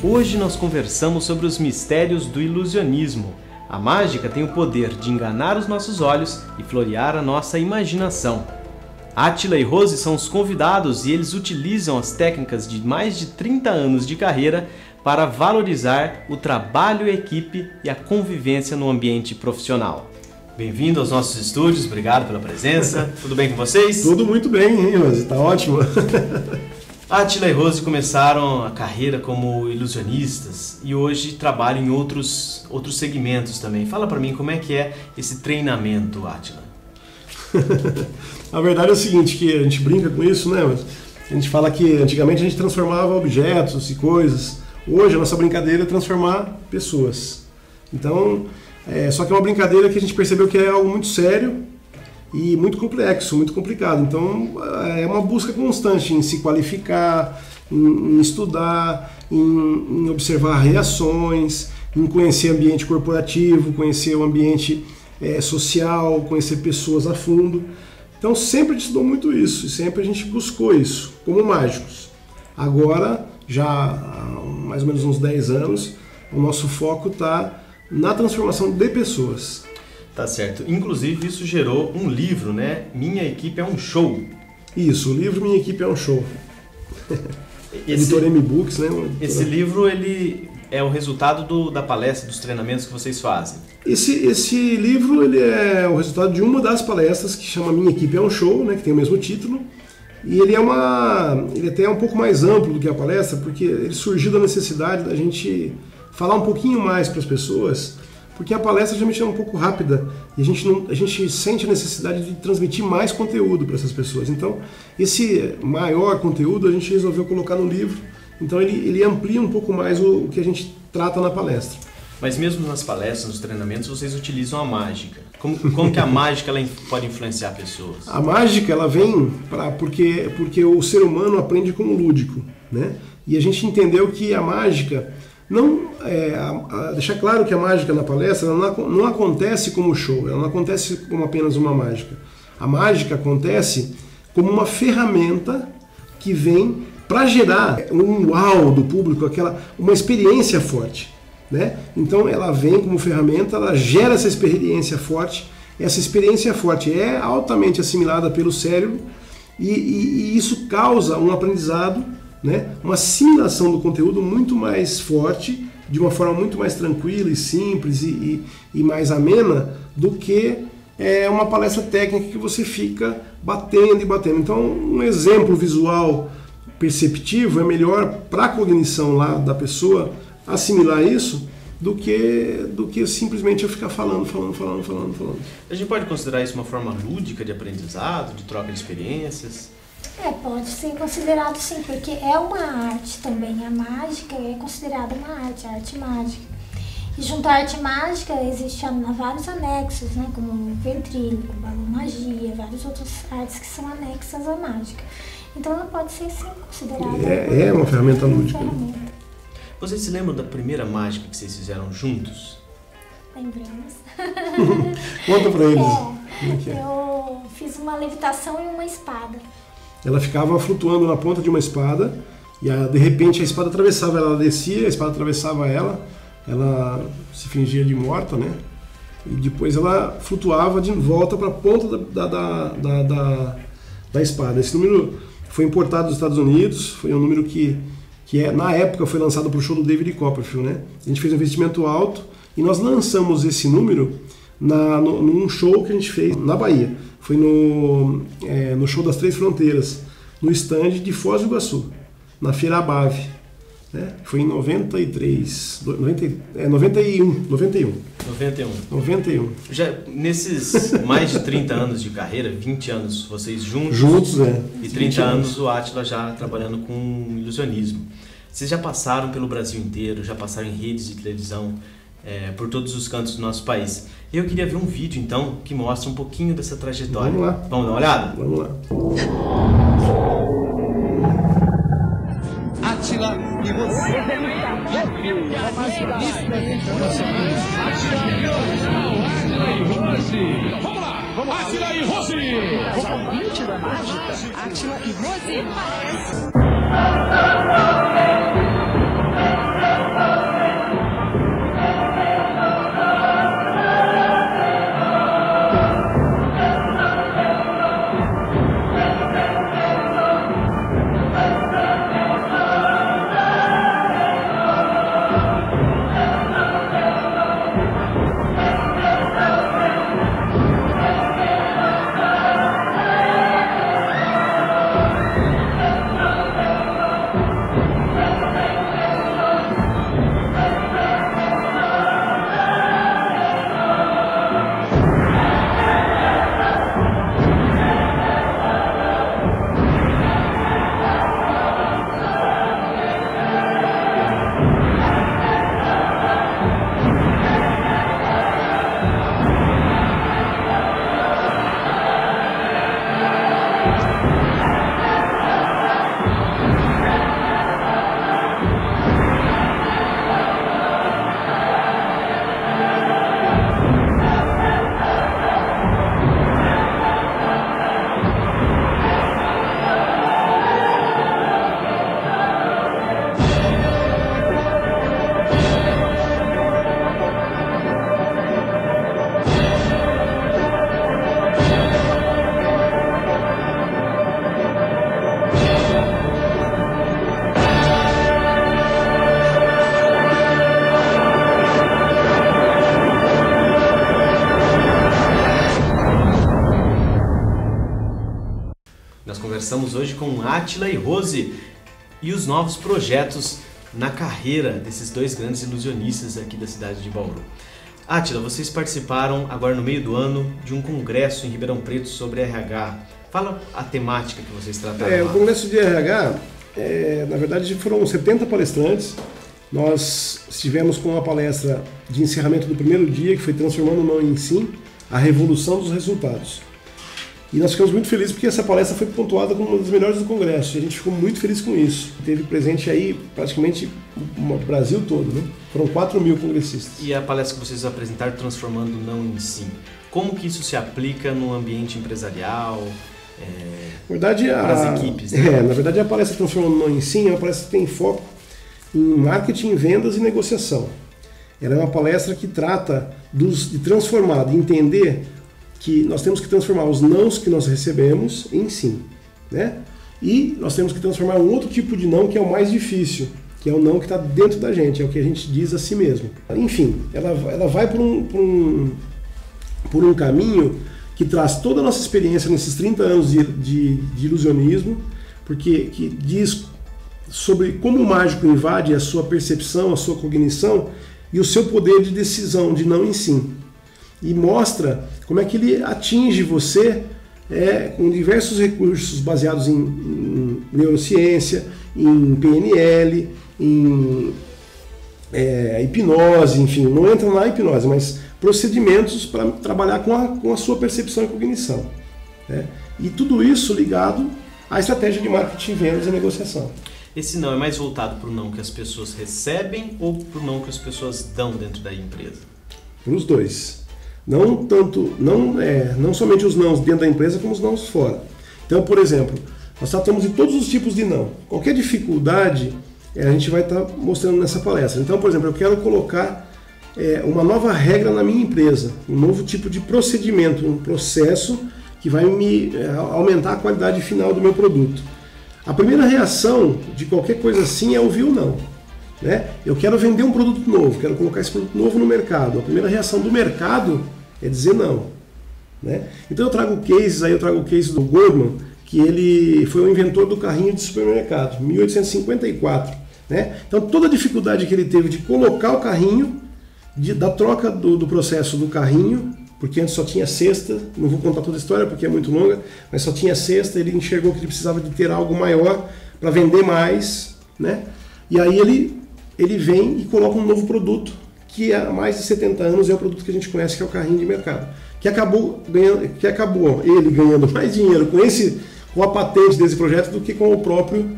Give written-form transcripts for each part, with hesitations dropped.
Hoje nós conversamos sobre os mistérios do ilusionismo. A mágica tem o poder de enganar os nossos olhos e florear a nossa imaginação. Átila e Rose são os convidados e eles utilizam as técnicas de mais de 30 anos de carreira para valorizar o trabalho em equipe e a convivência no ambiente profissional. Bem-vindo aos nossos estúdios, obrigado pela presença. Tudo bem com vocês? Tudo muito bem, hein, Rose? Tá ótimo. Átila e Rose começaram a carreira como ilusionistas e hoje trabalham em outros segmentos também. Fala pra mim como é que é esse treinamento, Átila. A verdade é o seguinte, que a gente brinca com isso, né? A gente fala que antigamente a gente transformava objetos e coisas. Hoje a nossa brincadeira é transformar pessoas. Então, só que é uma brincadeira que a gente percebeu que é algo muito sério e muito complexo, muito complicado. Então, é uma busca constante em se qualificar, em estudar, em observar reações, em conhecer o ambiente corporativo, conhecer o ambiente social, conhecer pessoas a fundo. Então, sempre a gente estudou muito isso e sempre a gente buscou isso, como mágicos. Agora, já há mais ou menos uns 10 anos, o nosso foco está na transformação de pessoas. Tá certo. Inclusive, isso gerou um livro, né? Minha Equipe é um Show. Isso, o livro Minha Equipe é um Show. Editora M-Books, né? Esse livro, ele é o resultado da palestra, dos treinamentos que vocês fazem. Esse livro, ele é o resultado de uma das palestras que chama Minha Equipe é um Show, né? Que tem o mesmo título. E ele até é um pouco mais amplo do que a palestra, porque ele surgiu da necessidade da gente falar um pouquinho mais para as pessoas, porque a palestra geralmente é um pouco rápida e a gente sente a necessidade de transmitir mais conteúdo para essas pessoas. Então, esse maior conteúdo a gente resolveu colocar no livro, então ele amplia um pouco mais o que a gente trata na palestra. Mas mesmo nas palestras, nos treinamentos, vocês utilizam a mágica. Como que a mágica ela pode influenciar pessoas? A mágica ela vem porque o ser humano aprende com o lúdico, né? E a gente entendeu que a mágica deixar claro que a mágica na palestra ela não acontece como show, ela não acontece como apenas uma mágica. A mágica acontece como uma ferramenta que vem para gerar um uau do público, uma experiência forte, né? Então ela vem como ferramenta, ela gera essa experiência forte. Essa experiência forte é altamente assimilada pelo cérebro e isso causa um aprendizado, né? Uma assimilação do conteúdo muito mais forte, de uma forma muito mais tranquila e simples e mais amena do que uma palestra técnica que você fica batendo e batendo. Então, um exemplo visual perceptivo é melhor para a cognição lá da pessoa assimilar isso do que simplesmente eu ficar falando. A gente pode considerar isso uma forma lúdica de aprendizado, de troca de experiências? Pode ser considerado sim, porque é uma arte também. A mágica é considerada uma arte, a arte mágica. E junto à arte mágica existem vários anexos, né, como ventríloco, balomagia, várias outras artes que são anexas à mágica. Então ela pode ser sim considerada é uma ferramenta lúdica. Vocês se lembram da primeira mágica que vocês fizeram juntos? Lembramos. Conta pra eles. Eu fiz uma levitação e uma espada. Ela ficava flutuando na ponta de uma espada e de repente a espada atravessava ela, descia, a espada atravessava ela se fingia de morta, né? E depois ela flutuava de volta para a ponta da espada. Esse número foi importado dos Estados Unidos, foi um número que na época foi lançado para o show do David Copperfield, né? A gente fez um investimento alto e nós lançamos esse número num show que a gente fez na Bahia. Foi no show das Três Fronteiras, no stand de Foz do Iguaçu, na Feira Abave, né? Foi em 91. Já nesses mais de 30 anos de carreira, 20 anos vocês juntos? Juntos, E 30 anos o Átila já trabalhando com ilusionismo. Vocês já passaram pelo Brasil inteiro, já passaram em redes de televisão, por todos os cantos do nosso país. Eu queria ver um vídeo, então, que mostra um pouquinho dessa trajetória. Vamos lá. Vamos dar uma olhada? Vamos lá. Átila e você. Vamos lá. Átila e Rose. O convite da mágica. Átila e Rose. Conversamos hoje com Átila e Rose e os novos projetos na carreira desses dois grandes ilusionistas aqui da cidade de Bauru. Átila, vocês participaram agora no meio do ano de um congresso em Ribeirão Preto sobre RH. Fala a temática que vocês trataram lá. O congresso de RH, na verdade foram 70 palestrantes. Nós estivemos com uma palestra de encerramento do primeiro dia, que foi Transformando o Não em Sim, a Revolução dos Resultados. E nós ficamos muito felizes porque essa palestra foi pontuada como uma das melhores do Congresso. E a gente ficou muito feliz com isso. Teve presente aí praticamente o Brasil todo, né? Foram 4.000 congressistas. E a palestra que vocês apresentaram, Transformando o Não em Sim, como que isso se aplica no ambiente empresarial, na verdade, para as equipes? Né? Na verdade, a palestra Transformando o Não em Sim é uma palestra que tem foco em marketing, vendas e negociação. Ela é uma palestra que trata de transformar, de entender que nós temos que transformar os nãos que nós recebemos em sim, né? E nós temos que transformar um outro tipo de não que é o mais difícil, que é o não que está dentro da gente, é o que a gente diz a si mesmo. Enfim, ela vai por um caminho que traz toda a nossa experiência nesses 30 anos de ilusionismo, porque que diz sobre como o mágico invade a sua percepção, a sua cognição e o seu poder de decisão de não em sim. E mostra como é que ele atinge você com diversos recursos baseados em neurociência, em PNL, em hipnose, enfim, não entra na hipnose, mas procedimentos para trabalhar com a sua percepção e cognição. Né? E tudo isso ligado à estratégia de marketing, vendas e negociação. Esse não é mais voltado para o não que as pessoas recebem ou para o não que as pessoas dão dentro da empresa? Para os dois. Não somente os nãos dentro da empresa, como os nãos fora. Então, por exemplo, nós tratamos de todos os tipos de não. Qualquer dificuldade, a gente vai estar mostrando nessa palestra. Então, por exemplo, eu quero colocar uma nova regra na minha empresa, um novo tipo de procedimento, um processo que vai me aumentar a qualidade final do meu produto. A primeira reação de qualquer coisa assim é ouvir o não. Né? Eu quero vender um produto novo, quero colocar esse produto novo no mercado. A primeira reação do mercado é dizer não. Né? Então eu trago cases, eu trago o case do Goldman, que ele foi o inventor do carrinho de supermercado, 1854. Né? Então toda a dificuldade que ele teve de colocar o carrinho, da troca do processo do carrinho, porque antes só tinha cesta, não vou contar toda a história porque é muito longa, mas só tinha cesta, ele enxergou que ele precisava de ter algo maior para vender mais, né? E aí ele vem e coloca um novo produto, que há mais de 70 anos é o produto que a gente conhece, que é o carrinho de mercado, que acabou ele ganhando mais dinheiro com a patente desse projeto do que com o próprio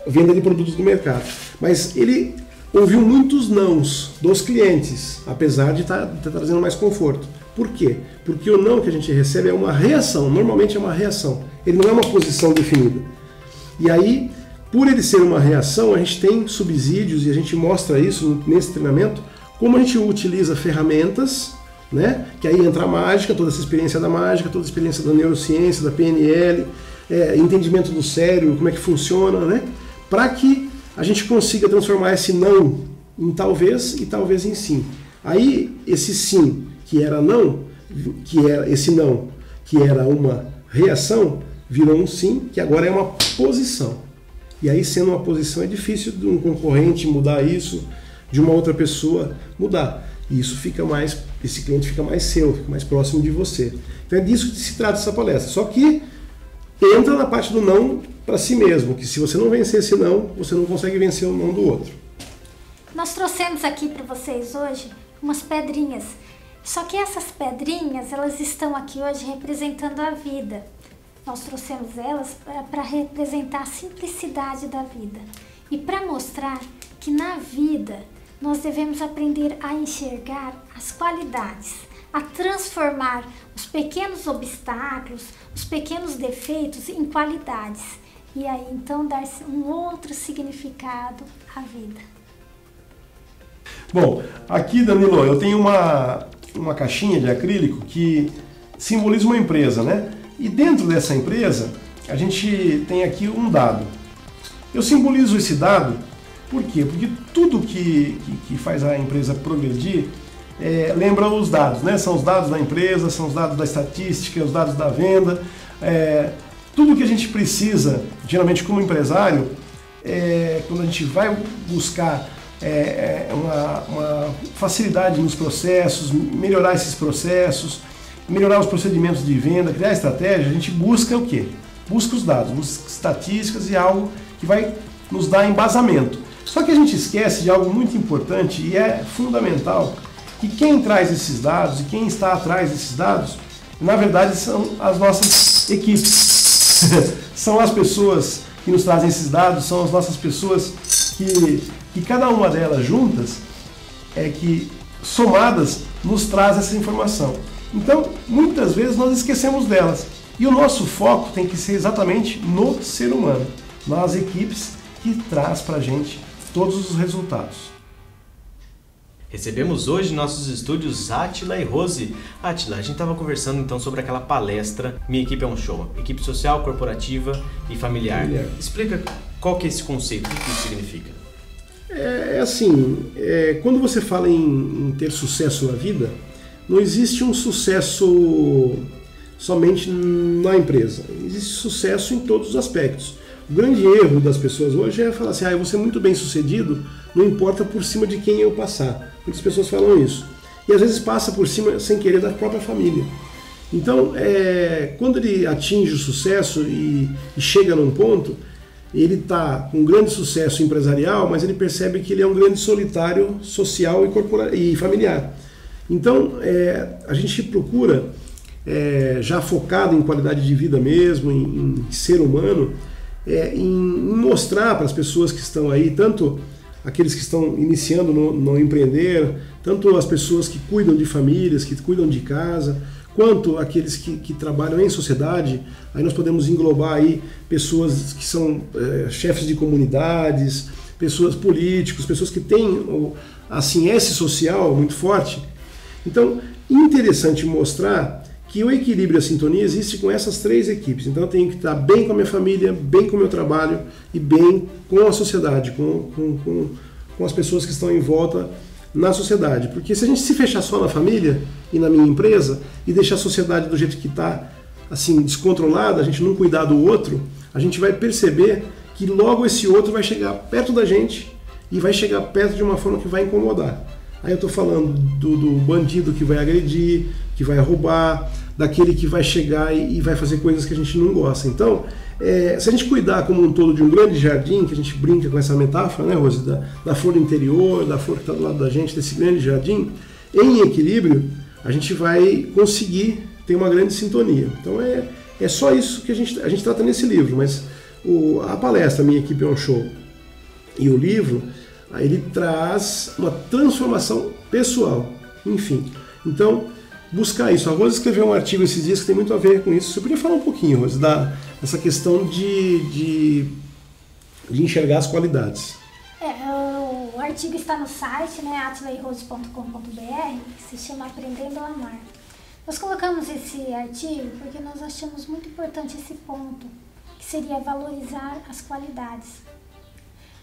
venda de produtos do mercado. Mas ele ouviu muitos nãos dos clientes, apesar de estar trazendo mais conforto. Por quê? Porque o não que a gente recebe é uma reação, normalmente é uma reação, ele não é uma posição definida. E aí, por ele ser uma reação, a gente tem subsídios e a gente mostra isso nesse treinamento, como a gente utiliza ferramentas, né? Que aí entra a mágica, toda essa experiência da mágica, toda a experiência da neurociência, da PNL, entendimento do cérebro, como é que funciona, né? Para que a gente consiga transformar esse não em talvez e talvez em sim. Aí esse sim, que era não, esse não, que era uma reação, virou um sim, que agora é uma posição. E aí, sendo uma posição, é difícil de um concorrente mudar isso, de uma outra pessoa mudar. E isso fica mais, esse cliente fica mais seu, fica mais próximo de você. Então é disso que se trata essa palestra. Só que entra na parte do não para si mesmo, que se você não vencer esse não, você não consegue vencer o não do outro. Nós trouxemos aqui para vocês hoje umas pedrinhas. Só que essas pedrinhas, elas estão aqui hoje representando a vida. Nós trouxemos elas para representar a simplicidade da vida e para mostrar que na vida nós devemos aprender a enxergar as qualidades, a transformar os pequenos obstáculos, os pequenos defeitos em qualidades e aí então dar um outro significado à vida. Bom, aqui, Danilo, eu tenho uma caixinha de acrílico que simboliza uma empresa, né? E dentro dessa empresa, a gente tem aqui um dado. Eu simbolizo esse dado, por quê? Porque tudo que faz a empresa progredir lembra os dados, né? São os dados da empresa, são os dados da estatística, os dados da venda. Tudo que a gente precisa, geralmente como empresário, quando a gente vai buscar uma facilidade nos processos, melhorar esses processos, melhorar os procedimentos de venda, criar estratégia, a gente busca o quê? Busca os dados, busca estatísticas e algo que vai nos dar embasamento. Só que a gente esquece de algo muito importante e é fundamental, que quem traz esses dados e quem está atrás desses dados, na verdade são as nossas equipes. São as pessoas que nos trazem esses dados, são as nossas pessoas que cada uma delas juntas, que somadas, nos traz essa informação. Então, muitas vezes nós esquecemos delas. E o nosso foco tem que ser exatamente no ser humano, nas equipes que traz para a gente todos os resultados. Recebemos hoje em nossos estúdios Átila e Rose. Átila, a gente estava conversando então sobre aquela palestra Minha Equipe é um Show, equipe social, corporativa e familiar. Explica qual que é esse conceito, o que isso significa? Quando você fala em ter sucesso na vida, não existe um sucesso somente na empresa, existe sucesso em todos os aspectos. O grande erro das pessoas hoje é falar assim, eu vou ser muito bem sucedido, não importa por cima de quem eu passar. Muitas pessoas falam isso. E às vezes passa por cima, sem querer, da própria família. Então, quando ele atinge o sucesso e chega num ponto, ele está com um grande sucesso empresarial, mas ele percebe que ele é um grande solitário social e familiar. Então, a gente procura, já focado em qualidade de vida mesmo, em ser humano, em mostrar para as pessoas que estão aí, tanto aqueles que estão iniciando no empreender, tanto as pessoas que cuidam de famílias, que cuidam de casa, quanto aqueles que trabalham em sociedade. Aí nós podemos englobar aí pessoas que são chefes de comunidades, pessoas políticos, pessoas que têm assim, esse social muito forte. Então, interessante mostrar que o equilíbrio e a sintonia existe com essas três equipes. Então eu tenho que estar bem com a minha família, bem com o meu trabalho e bem com a sociedade, com as pessoas que estão em volta na sociedade. Porque se a gente se fechar só na família e na minha empresa e deixar a sociedade do jeito que está, assim, descontrolada, a gente não cuidar do outro, a gente vai perceber que logo esse outro vai chegar perto da gente e vai chegar perto de uma forma que vai incomodar. Aí eu estou falando do bandido que vai agredir, que vai roubar, daquele que vai chegar e vai fazer coisas que a gente não gosta. Então, se a gente cuidar como um todo de um grande jardim, que a gente brinca com essa metáfora, né, Rose, da flor interior, da flor que está do lado da gente, desse grande jardim, em equilíbrio, a gente vai conseguir ter uma grande sintonia. Então, é só isso que a gente trata nesse livro, mas a palestra Minha Equipe é um Show e o livro, aí ele traz uma transformação pessoal, enfim. Então, buscar isso. A Rose escreveu um artigo esses dias que tem muito a ver com isso. Você podia falar um pouquinho, Rose, dessa questão de enxergar as qualidades. O artigo está no site, né, atilairose.com.br, que se chama Aprendendo a Amar. Nós colocamos esse artigo porque nós achamos muito importante esse ponto, que seria valorizar as qualidades.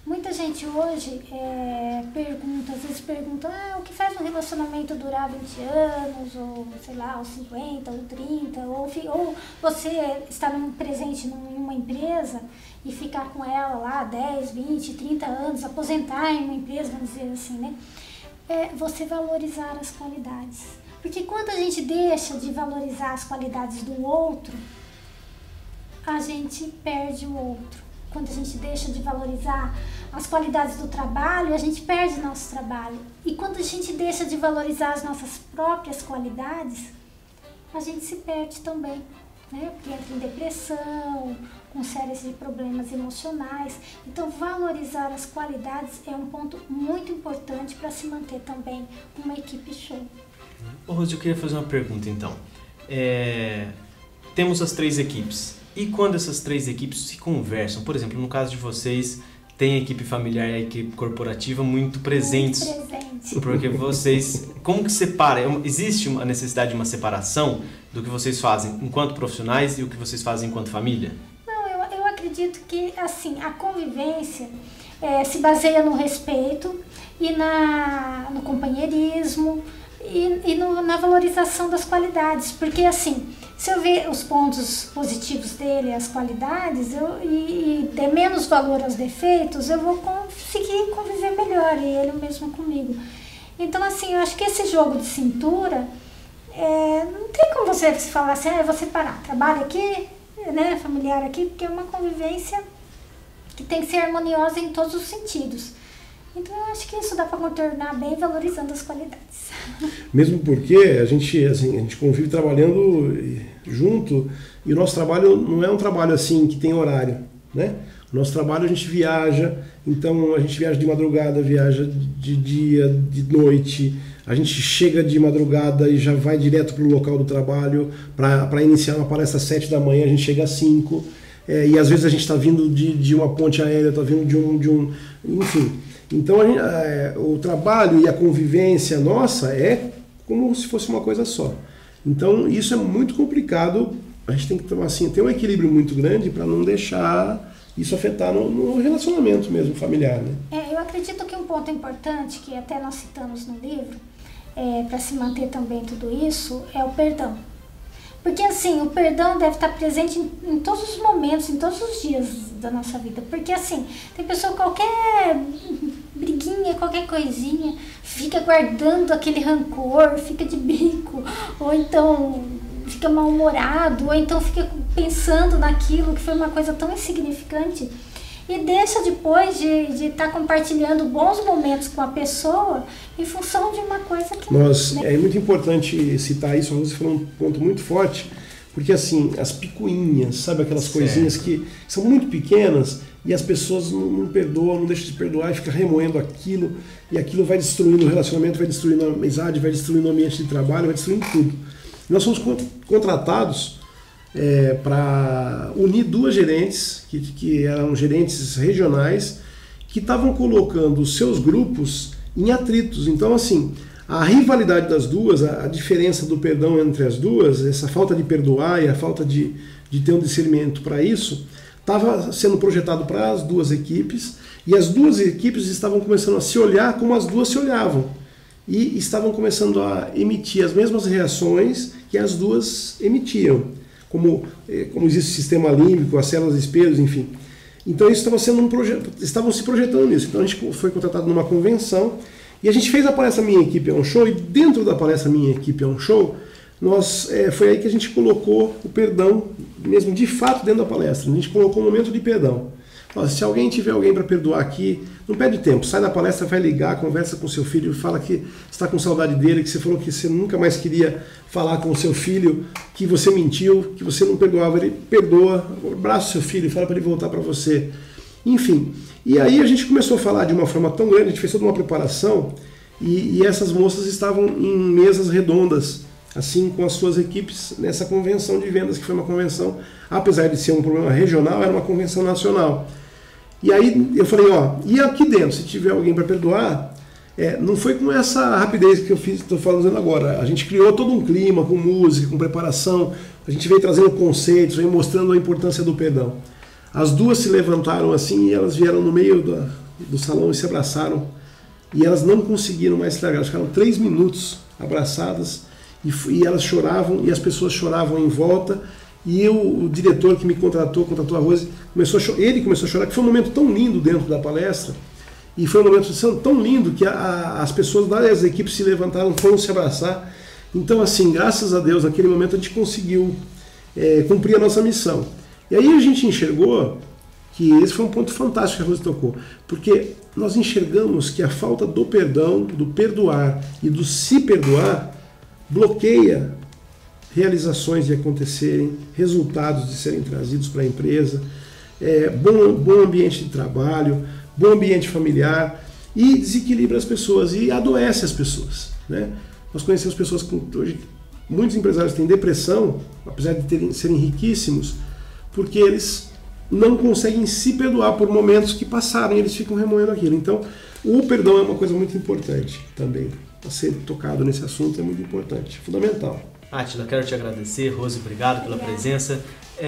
Muita gente hoje às vezes pergunta o que faz um relacionamento durar 20 anos, ou sei lá, ou 50, ou 30, ou você estar presente em uma empresa e ficar com ela lá 10, 20, 30 anos, aposentar em uma empresa, vamos dizer assim, né? Você valorizar as qualidades. Porque quando a gente deixa de valorizar as qualidades do outro, a gente perde o outro. Quando a gente deixa de valorizar as qualidades do trabalho, a gente perde nosso trabalho. E quando a gente deixa de valorizar as nossas próprias qualidades, a gente se perde também, né? Porque entra em depressão, com séries de problemas emocionais. Então, valorizar as qualidades é um ponto muito importante para se manter também uma equipe show. Rose, eu queria fazer uma pergunta então. Temos as três equipes. E quando essas três equipes se conversam? Por exemplo, no caso de vocês, tem a equipe familiar e a equipe corporativa muito presentes. Muito presente. Porque vocês... Como que separa? Existe a necessidade de uma separação do que vocês fazem enquanto profissionais e o que vocês fazem enquanto família? Não, eu acredito que assim, a convivência se baseia no respeito e no companheirismo e na valorização das qualidades. Porque assim... Se eu ver os pontos positivos dele, as qualidades, e der menos valor aos defeitos, eu vou conseguir conviver melhor, e ele mesmo comigo. Então, assim, eu acho que esse jogo de cintura, não tem como você falar assim, eu vou separar trabalho aqui, né, familiar aqui, porque é uma convivência que tem que ser harmoniosa em todos os sentidos. Então, eu acho que isso dá para contornar bem, valorizando as qualidades. Mesmo porque a gente convive trabalhando junto, e o nosso trabalho não é um trabalho assim que tem horário, né? O nosso trabalho a gente viaja, então a gente viaja de madrugada, viaja de dia, de noite, a gente chega de madrugada e já vai direto para o local do trabalho, para iniciar uma palestra às 7 da manhã, a gente chega às 5, e às vezes a gente está vindo de uma ponte aérea, está vindo de um enfim. Então o trabalho e a convivência nossa é como se fosse uma coisa só. Então isso é muito complicado, a gente tem que ter um equilíbrio muito grande para não deixar isso afetar no relacionamento mesmo familiar, né? Eu acredito que um ponto importante, que até nós citamos no livro, para se manter também tudo isso, é o perdão. Porque assim, o perdão deve estar presente em todos os momentos, em todos os dias da nossa vida. Porque assim, tem pessoa, qualquer briguinha, qualquer coisinha, fica guardando aquele rancor, fica de bico, ou então fica mal-humorado, ou então fica pensando naquilo que foi uma coisa tão insignificante e deixa depois de estar compartilhando bons momentos com a pessoa em função de uma coisa que... É muito importante citar isso, você falou um ponto muito forte, porque assim, as picuinhas, sabe, aquelas coisinhas que são muito pequenas e as pessoas não perdoam, não deixam de perdoar e ficam remoendo aquilo, e aquilo vai destruindo o relacionamento, vai destruindo a amizade, vai destruindo o ambiente de trabalho, vai destruindo tudo. Nós somos contratados para unir duas gerentes, que eram gerentes regionais, que estavam colocando os seus grupos em atritos. Então, assim, a rivalidade das duas, a diferença do perdão entre as duas, essa falta de perdoar e a falta de ter um discernimento para isso, estava sendo projetado para as duas equipes, e as duas equipes estavam começando a se olhar como as duas se olhavam, e estavam começando a emitir as mesmas reações que as duas emitiam, como existe o sistema límbico, as células de espelhos, enfim. Então isso estava sendo estavam se projetando nisso. Então a gente foi contratado numa convenção e a gente fez a palestra Minha Equipe é um Show, e dentro da palestra Minha Equipe é um Show, foi aí que a gente colocou o perdão, mesmo de fato dentro da palestra. A gente colocou um momento de perdão. Se alguém tiver alguém para perdoar aqui, não perde tempo, sai da palestra, vai ligar, conversa com seu filho, fala que está com saudade dele, que você falou que você nunca mais queria falar com o seu filho, que você mentiu, que você não perdoava, ele perdoa, abraça o seu filho e fala para ele voltar para você. Enfim, e aí a gente começou a falar de uma forma tão grande, a gente fez toda uma preparação, e essas moças estavam em mesas redondas, assim, com as suas equipes, nessa convenção de vendas, que foi uma convenção, apesar de ser um problema regional, era uma convenção nacional. E aí eu falei, e aqui dentro, se tiver alguém para perdoar, não foi com essa rapidez que eu estou falando agora. A gente criou todo um clima, com música, com preparação, a gente veio trazendo conceitos, veio mostrando a importância do perdão. As duas se levantaram assim, e elas vieram no meio do salão e se abraçaram, e elas não conseguiram mais se largar, elas ficaram 3 minutos abraçadas, e elas choravam, e as pessoas choravam em volta. E o diretor que me contratou a Rose, ele começou a chorar, que foi um momento tão lindo dentro da palestra, e foi um momento tão lindo que as pessoas das equipes se levantaram, foram se abraçar. Então, assim, graças a Deus, naquele momento a gente conseguiu cumprir a nossa missão. E aí a gente enxergou que esse foi um ponto fantástico que a Rose tocou, porque nós enxergamos que a falta do perdão, do perdoar e do se perdoar, bloqueia realizações de acontecerem, resultados de serem trazidos para a empresa, bom ambiente de trabalho, bom ambiente familiar, e desequilibra as pessoas e adoece as pessoas, né? Nós conhecemos pessoas que hoje, muitos empresários têm depressão, apesar de serem riquíssimos, porque eles não conseguem se perdoar por momentos que passaram e eles ficam remoendo aquilo. Então, o perdão é uma coisa muito importante também. Ser tocado nesse assunto é muito importante, fundamental. Átila, quero te agradecer. Rose, obrigado pela presença.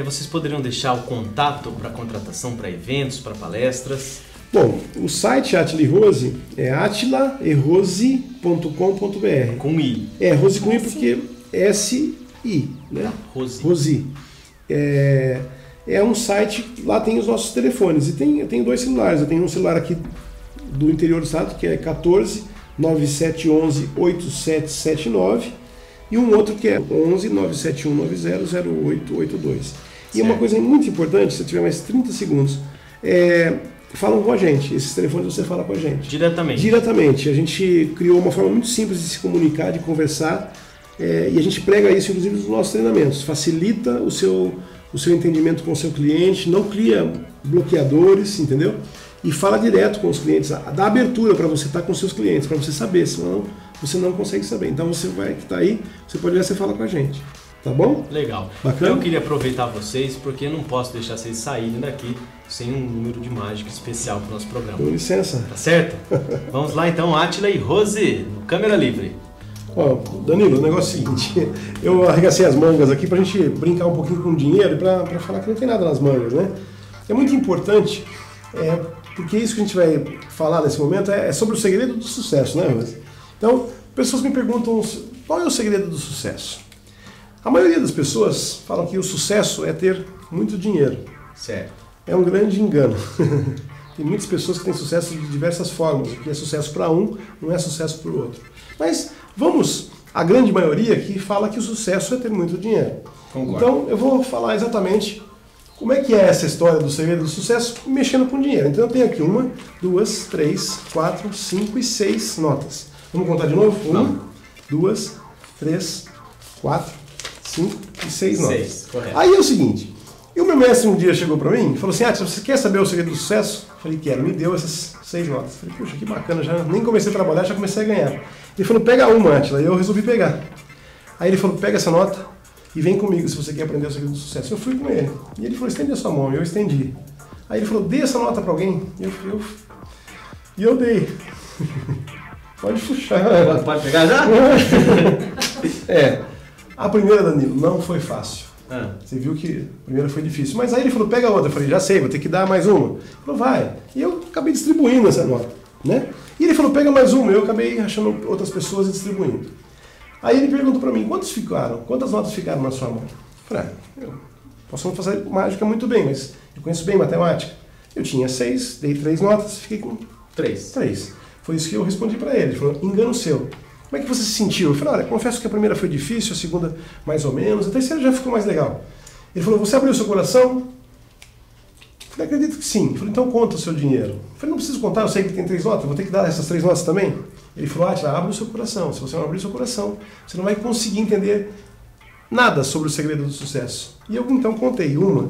Vocês poderiam deixar o contato para contratação, para eventos, para palestras? Bom, o site Átila e Rose é atilaerose.com.br. Com I. Rose com I porque né? Rosi. Rosi. É um site, lá tem os nossos telefones. E eu tenho 2 celulares. Eu tenho um celular aqui do interior do estado, que é 14 9711 8779, e um outro que é 11 97190 0882. E uma coisa muito importante, se tiver mais 30 segundos, falam com a gente. Esses telefones você fala com a gente. Diretamente. Diretamente. A gente criou uma forma muito simples de se comunicar, de conversar, e a gente prega isso, inclusive, nos nossos treinamentos. Facilita o seu entendimento com o seu cliente, não cria bloqueadores, entendeu? E fala direto com os clientes, dá abertura para você estar com os seus clientes, para você saber, senão você não consegue saber. Então você vai que está aí, você pode ver, você fala com a gente. Tá bom? Legal. Bacana? Eu queria aproveitar vocês, porque eu não posso deixar vocês saírem daqui sem um número de mágica especial para o nosso programa. Com licença. Tá certo? Vamos lá então, Átila e Rose, no Câmera Livre. Ó, Danilo, o negócio é o seguinte, eu arregacei as mangas aqui pra gente brincar um pouquinho com o dinheiro e pra falar que não tem nada nas mangas, né? É muito importante, porque isso que a gente vai falar nesse momento é sobre o segredo do sucesso, né, Rose? Então, pessoas me perguntam qual é o segredo do sucesso. A maioria das pessoas falam que o sucesso é ter muito dinheiro. Certo. É um grande engano. Tem muitas pessoas que têm sucesso de diversas formas. O que é sucesso para um não é sucesso para o outro. Mas vamos, a grande maioria que fala que o sucesso é ter muito dinheiro. Concordo. Então eu vou falar exatamente como é que é essa história do segredo do sucesso mexendo com dinheiro. Então eu tenho aqui 1, 2, 3, 4, 5 e 6 notas. Vamos contar de novo? 1, 2, 3, 4, 5 e 6 notas. 6, correto. Aí é o seguinte, e o meu mestre um dia chegou para mim e falou assim, você quer saber o segredo do sucesso? Eu falei, quero. Me deu essas 6 notas. Eu falei, puxa, que bacana, já nem comecei a trabalhar, já comecei a ganhar. Ele falou, pega uma, Átila, e eu resolvi pegar. Aí ele falou, pega essa nota e vem comigo se você quer aprender o segredo do sucesso. Eu fui com ele. E ele falou, estende a sua mão. E eu estendi. Aí ele falou, dê essa nota para alguém. E eu dei. Pode puxar. Pode pegar já? A primeira, Danilo, não foi fácil. Você viu que a primeira foi difícil. Mas aí ele falou, pega outra. Eu falei, já sei, vou ter que dar mais uma. Ele falou, vai. E eu acabei distribuindo essa nota, né? E ele falou, pega mais uma. Eu acabei achando outras pessoas e distribuindo. Aí ele perguntou para mim, quantas notas ficaram na sua mão? Eu falei, eu posso fazer mágica muito bem, mas eu conheço bem matemática. Eu tinha 6, dei 3 notas, fiquei com 3. Foi isso que eu respondi para ele. Ele falou, engano seu. Como é que você se sentiu? Eu falei, olha, confesso que a primeira foi difícil, a segunda mais ou menos, a terceira já ficou mais legal. Ele falou, você abriu seu coração? Eu falei, acredito que sim. Eu falei, então conta o seu dinheiro. Eu falei, não preciso contar, eu sei que tem 3 notas, vou ter que dar essas 3 notas também? Ele falou, Átila, abre o seu coração. Se você não abrir o seu coração, você não vai conseguir entender nada sobre o segredo do sucesso. E eu então contei 1,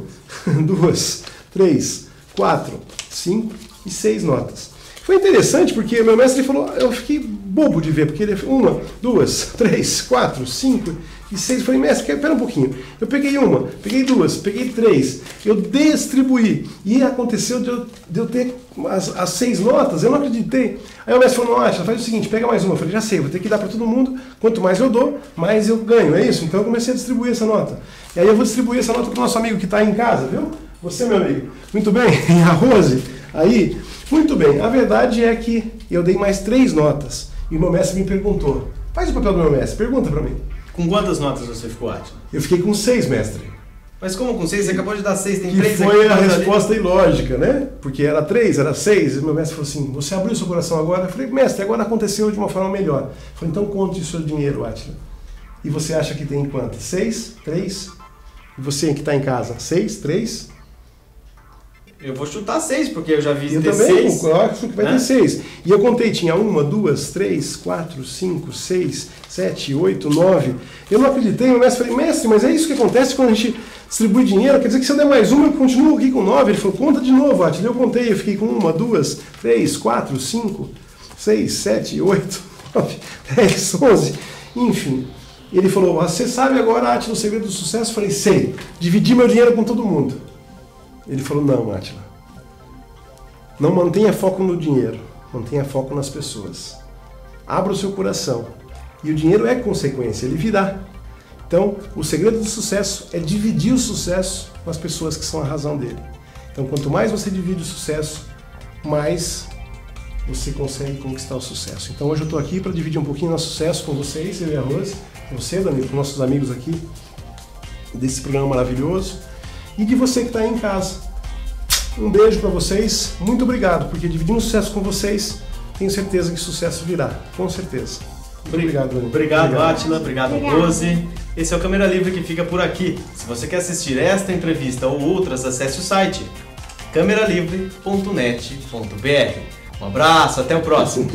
2, 3, 4, 5 e 6 notas. Foi interessante porque meu mestre falou, eu fiquei bobo de ver, porque ele falou 1, 2, 3, 4, 5 e 6. Eu falei, mestre, espera um pouquinho. Eu peguei 1, peguei 2, peguei 3, eu distribuí. E aconteceu de eu ter as 6 notas, eu não acreditei. Aí o mestre falou, não, Átila, faz o seguinte, pega mais uma. Eu falei, já sei, vou ter que dar para todo mundo. Quanto mais eu dou, mais eu ganho, é isso? Então eu comecei a distribuir essa nota. E aí eu vou distribuir essa nota para o nosso amigo que está aí em casa, viu? Você, meu amigo. Muito bem, e a Rose, aí... Muito bem, a verdade é que eu dei mais 3 notas e o meu mestre me perguntou, faz o papel do meu mestre, pergunta pra mim. Com quantas notas você ficou, Átila? Eu fiquei com 6, mestre. Mas como com 6? Você acabou de dar 6, tem que 3 aqui. Foi a resposta ilógica, né? Porque era 3, era 6, e o meu mestre falou assim, você abriu seu coração agora? Eu falei, mestre, agora aconteceu de uma forma melhor. Eu falei, então conte o seu dinheiro, Átila. E você acha que tem quantas? 6, 3? E você que está em casa? 6, 3? Eu vou chutar 6, porque eu já vi eu ter também, 6. Eu acho que vai ter 6. E eu contei, tinha 1, 2, 3, 4, 5, 6, 7, 8, 9. Eu não acreditei, o mestre falei, mestre, mas é isso que acontece quando a gente distribui dinheiro, quer dizer que se eu der mais uma, eu continuo aqui com 9. Ele falou, conta de novo, Átila. Eu contei, eu fiquei com 1, 2, 3, 4, 5, 6, 7, 8, 9, 10, 11, enfim. Ele falou, você sabe agora, Átila, o segredo do sucesso? Eu falei, sei, dividi meu dinheiro com todo mundo. Ele falou, não, Átila, não mantenha foco no dinheiro, mantenha foco nas pessoas. Abra o seu coração. E o dinheiro é consequência, ele virá. Então, o segredo do sucesso é dividir o sucesso com as pessoas que são a razão dele. Então, quanto mais você divide o sucesso, mais você consegue conquistar o sucesso. Então, hoje eu estou aqui para dividir um pouquinho do nosso sucesso com vocês, eu e a Rose, você, Dani, para os nossos amigos aqui desse programa maravilhoso e de você que está aí em casa. Um beijo para vocês, muito obrigado, porque dividindo sucesso com vocês, tenho certeza que sucesso virá, com certeza. Muito obrigado, Dani. Obrigado, Átila. Obrigado, Rose. Esse é o Câmera Livre que fica por aqui. Se você quer assistir esta entrevista ou outras, acesse o site cameralivre.net.br. Um abraço, até o próximo.